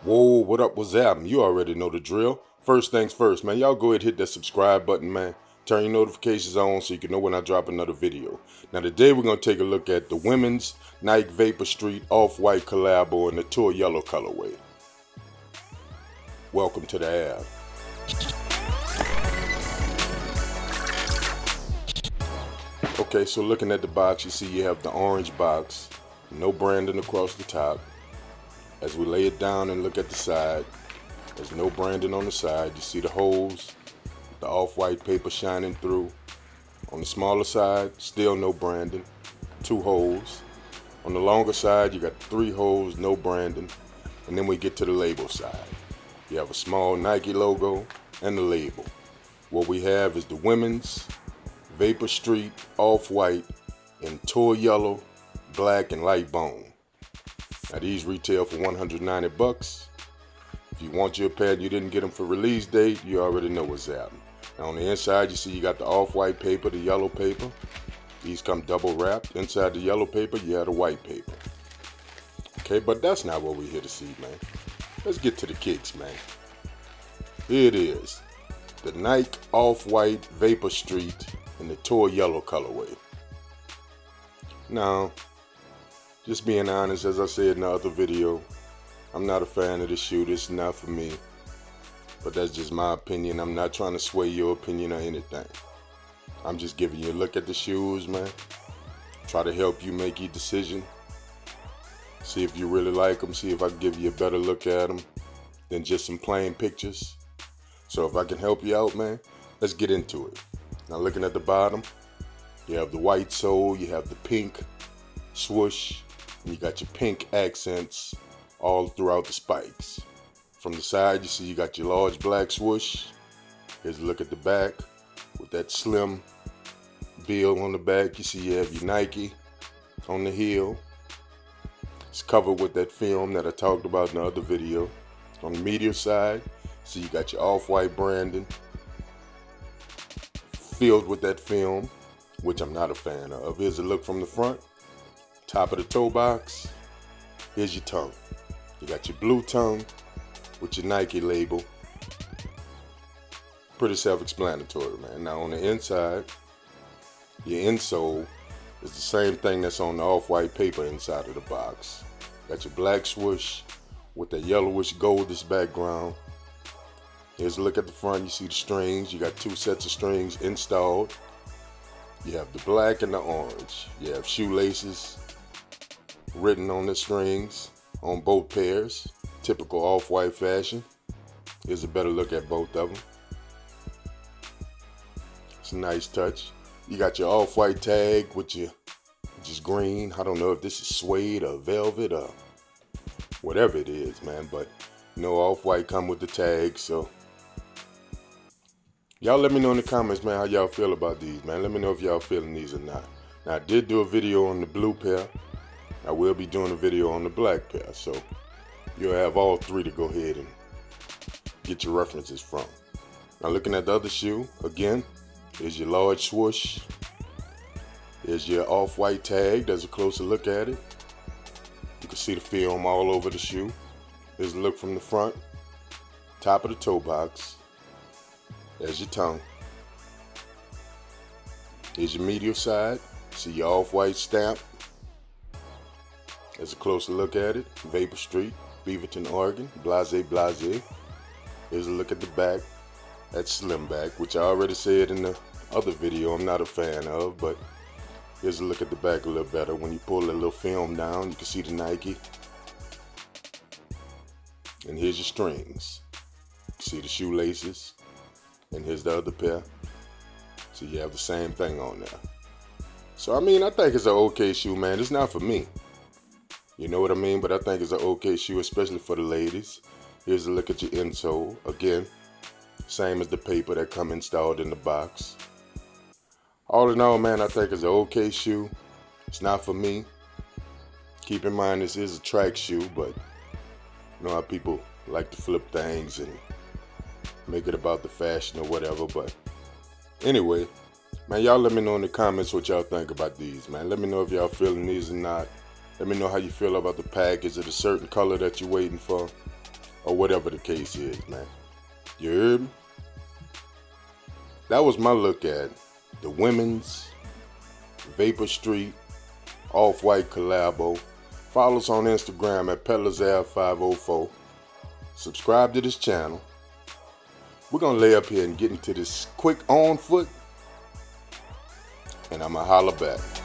Whoa, what up, what's happening? You already know the drill. First things first, man, y'all go ahead and hit that subscribe button, man. Turn your notifications on so you can know when I drop another video. Now today we're going to take a look at the women's Nike Vapor Street Off-White Collabo in the Tour Yellow colorway. Welcome to the app. Okay, so looking at the box, you see you have the orange box, no branding across the top. As we lay it down and look at the side, there's no branding on the side. You see the holes, the off-white paper shining through. On the smaller side, still no branding, 2 holes. On the longer side, you got 3 holes, no branding. And then we get to the label side. You have a small Nike logo and the label. What we have is the women's Vapor Street Off-White in Tour Yellow, Black, and Light Bone. Now these retail for $190. If you want your pair and you didn't get them for release date, you already know what's happening. Now on the inside, you see you got the off-white paper, the yellow paper. These come double wrapped. Inside the yellow paper, you have the white paper. Okay, but that's not what we're here to see, man. Let's get to the kicks, man. Here it is. The Nike Off-White Vapor Street in the Tour Yellow colorway. Now, just being honest, as I said in the other video, I'm not a fan of the shoe. This is not for me. But that's just my opinion. I'm not trying to sway your opinion or anything. I'm just giving you a look at the shoes, man. Try to help you make your decision. See if you really like them. See if I can give you a better look at them than just some plain pictures. So if I can help you out, man, let's get into it. Now looking at the bottom, you have the white sole, you have the pink swoosh, and you got your pink accents all throughout the spikes. From the side, you see you got your large black swoosh. Here's a look at the back with that slim bill on the back. You see you have your Nike on the heel. It's covered with that film that I talked about in the other video. On the medial side, see you got your off-white branding filled with that film, which I'm not a fan of. Here's a look from the front. Top of the toe box, here's your tongue. You got your blue tongue with your Nike label. Pretty self-explanatory, man. Now on the inside, your insole is the same thing that's on the off-white paper inside of the box. Got your black swoosh with the yellowish goldish background. Here's a look at the front. You see the strings. You got 2 sets of strings installed. You have the black and the orange. You have shoelaces written on the strings on both pairs. Typical off-white fashion. Here's a better look at both of them. It's a nice touch. You got your off-white tag with your just green. I don't know if this is suede or velvet or whatever it is, man, but you know, off-white come with the tag. So y'all let me know in the comments, man, how y'all feel about these, man. Let me know if y'all feeling these or not. Now I did do a video on the blue pair. I will be doing a video on the black pair, so you'll have all 3 to go ahead and get your references from. Now looking at the other shoe, again, here's your large swoosh. Here's your off-white tag. There's a closer look at it. You can see the film all over the shoe. Here's a look from the front. Top of the toe box. There's your tongue. Here's your medial side. See your off-white stamp. There's a closer look at it. Vapor Street, Beaverton, Oregon. Blase, blase. Here's a look at the back. That slim back, which I already said in the other video I'm not a fan of, but here's a look at the back a little better. When you pull that little film down, you can see the Nike. And here's your strings. You can see the shoelaces. And here's the other pair. So you have the same thing on there. So I mean, I think it's an okay shoe, man. It's not for me. You know what I mean? But I think it's an okay shoe, especially for the ladies. Here's a look at your insole. Again, same as the paper that come installed in the box. All in all, man, I think it's an okay shoe. It's not for me. Keep in mind, this is a track shoe, but you know how people like to flip things and make it about the fashion or whatever. But anyway, man, y'all let me know in the comments what y'all think about these, man. Let me know if y'all feeling these or not. Let me know how you feel about the pack. Is it a certain color that you're waiting for? or whatever the case is, man. You heard me? That was my look at the women's Vapor Street Off-White collabo. Follow us on Instagram at PeddlersAv504. Subscribe to this channel. We're going to lay up here and get into this quick on foot. And I'm going to holler back.